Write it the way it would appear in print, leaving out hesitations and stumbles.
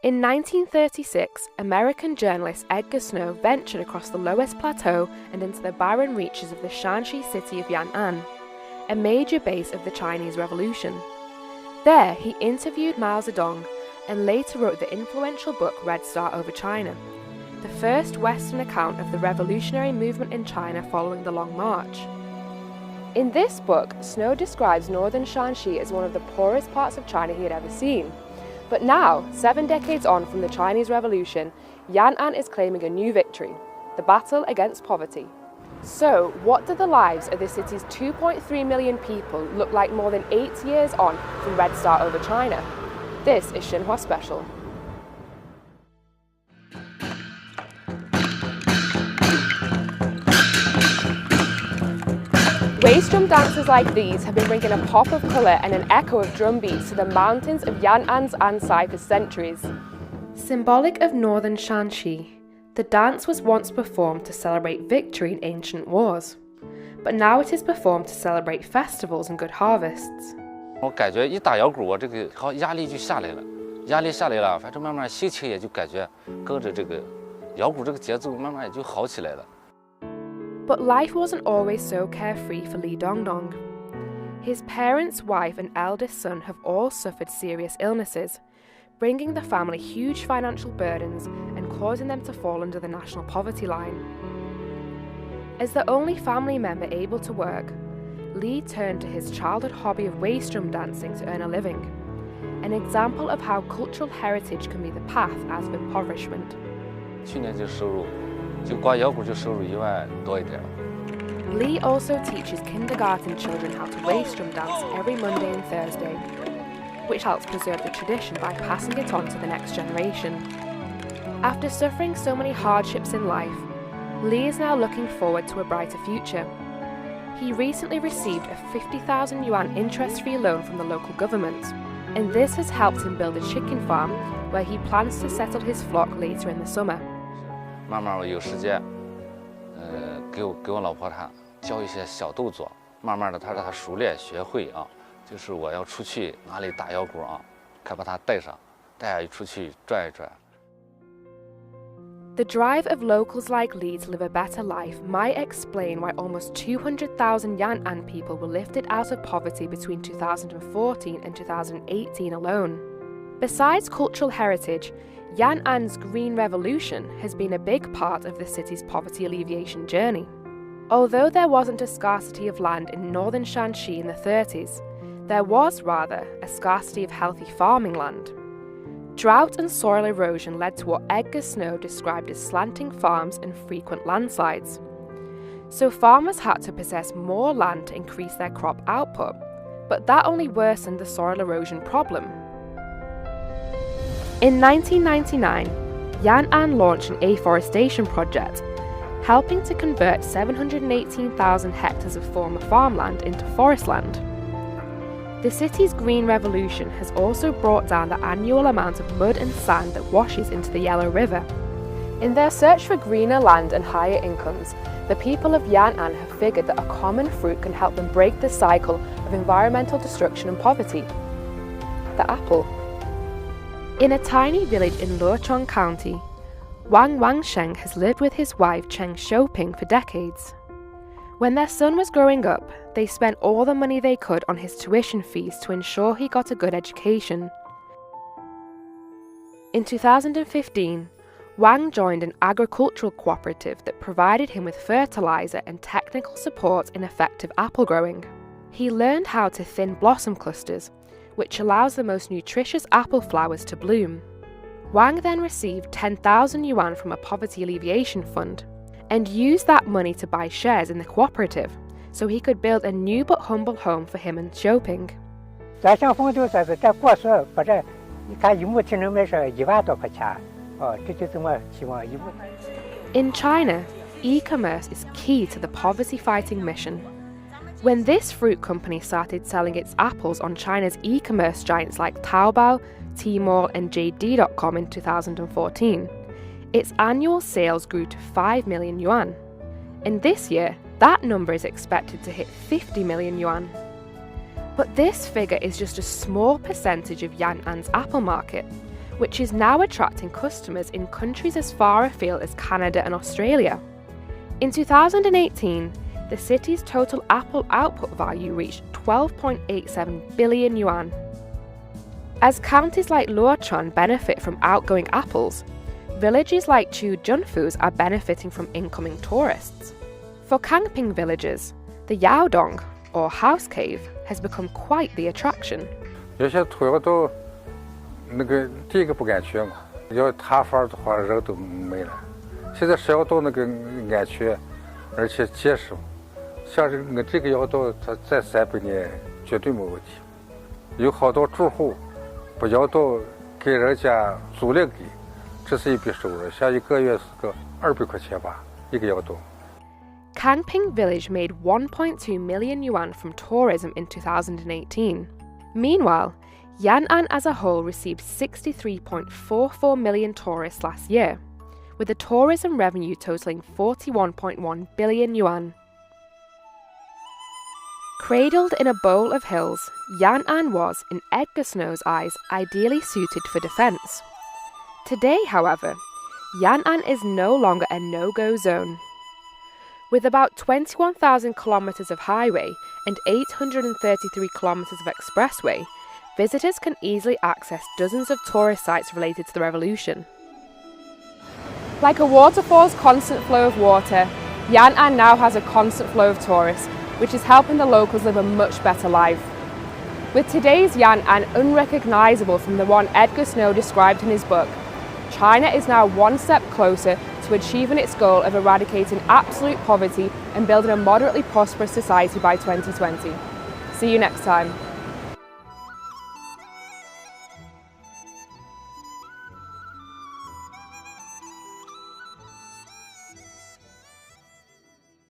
In 1936, American journalist Edgar Snow ventured across the lowest plateau and into the barren reaches of the Shanxi city of Yan'an, a major base of the Chinese Revolution. There, he interviewed Mao Zedong and later wrote the influential book Red Star Over China, the first Western account of the revolutionary movement in China following the Long March. In this book, Snow describes northern Shanxi as one of the poorest parts of China he had ever seen. But now, 7 decades on from the Chinese Revolution, Yan'an is claiming a new victory, the battle against poverty. So, what do the lives of the city's 2.3 million people look like more than 8 years on from Red Star Over China? This is Xinhua Special. Waist drum dances like these have been bringing a pop of colour and an echo of drum beats to the mountains of Yan'an's Ansai for centuries. Symbolic of northern Shanxi, the dance was once performed to celebrate victory in ancient wars, but now it is performed to celebrate festivals and good harvests. 我感觉一打摇鼓，我这个好压力就下来了，压力下来了，反正慢慢心情也就感觉跟着这个摇鼓这个节奏，慢慢也就好起来了。 But life wasn't always so carefree for Li Dongdong. His parents, wife and eldest son have all suffered serious illnesses, bringing the family huge financial burdens and causing them to fall under the national poverty line. As the only family member able to work, Li turned to his childhood hobby of waist drum dancing to earn a living, an example of how cultural heritage can be the path out of impoverishment. 去年就收入，就光摇鼓就收入1万多一点。 Li also teaches kindergarten children how to waist drum dance every Monday and Thursday, which helps preserve the tradition by passing it on to the next generation. After suffering so many hardships in life, Li is now looking forward to a brighter future. He recently received a 50,000 yuan interest-free loan from the local government, and this has helped him build a chicken farm where he plans to settle his flock later in the summer. 慢慢我有时间，给我老婆她教一些小动作，慢慢的她让她熟练学会啊。就是我要出去哪里打摇鼓啊，该把她带上，带出去转一转。 The drive of locals like Li to live a better life might explain why almost 200,000 Yan'an people were lifted out of poverty between 2014 and 2018 alone. Besides cultural heritage, Yan'an's Green Revolution has been a big part of the city's poverty alleviation journey. Although there wasn't a scarcity of land in northern Shanxi in the 30s, there was rather a scarcity of healthy farming land. Drought and soil erosion led to what Edgar Snow described as slanting farms and frequent landslides. So farmers had to possess more land to increase their crop output, but that only worsened the soil erosion problem. In 1999, Yan'an launched an afforestation project, helping to convert 718,000 hectares of former farmland into forest land. The city's Green Revolution has also brought down the annual amount of mud and sand that washes into the Yellow River. In their search for greener land and higher incomes, the people of Yan'an have figured that a common fruit can help them break the cycle of environmental destruction and poverty: the apple. In a tiny village in Luochong County, Wang Wangsheng has lived with his wife Cheng Xiuping for decades. When their son was growing up, they spent all the money they could on his tuition fees to ensure he got a good education. In 2015, Wang joined an agricultural cooperative that provided him with fertilizer and technical support in effective apple growing. He learned how to thin blossom clusters, which allows the most nutritious apple flowers to bloom. Wang then received 10,000 yuan from a poverty alleviation fund and used that money to buy shares in the cooperative so he could build a new but humble home for him and Xiuping. In China, e-commerce is key to the poverty-fighting mission. When this fruit company started selling its apples on China's e-commerce giants like Taobao, Tmall and JD.com in 2014, its annual sales grew to 5 million yuan. And this year, that number is expected to hit 50 million yuan. But this figure is just a small percentage of Yan'an's apple market, which is now attracting customers in countries as far afield as Canada and Australia. In 2018, the city's total apple output value reached 12.87 billion yuan. As counties like Luochuan benefit from outgoing apples, villages like Chujunfus are benefiting from incoming tourists. For camping villagers, the Yaodong, or house cave, has become quite the attraction. 有些土窑都第一个不敢去嘛，要塌方的话人都没了。现在石窑洞安全，而且结实。像这个窑洞，它在300年绝对没问题。有好多住户把窑洞给人家租赁给，这是一笔收入，像一个月是个200块钱吧，一个窑洞。Kangping Village made 1.2 million yuan from tourism in 2018. Meanwhile, Yan'an as a whole received 63.44 million tourists last year, with the tourism revenue totaling 41.1 billion yuan. Cradled in a bowl of hills, Yan'an was, in Edgar Snow's eyes, ideally suited for defence. Today, however, Yan'an is no longer a no-go zone. With about 21,000 kilometres of highway and 833 kilometres of expressway, visitors can easily access dozens of tourist sites related to the revolution. Like a waterfall's constant flow of water, Yan'an now has a constant flow of tourists, which is helping the locals live a much better life. With today's Yan'an unrecognisable from the one Edgar Snow described in his book, China is now one step closer to achieving its goal of eradicating absolute poverty and building a moderately prosperous society by 2020. See you next time.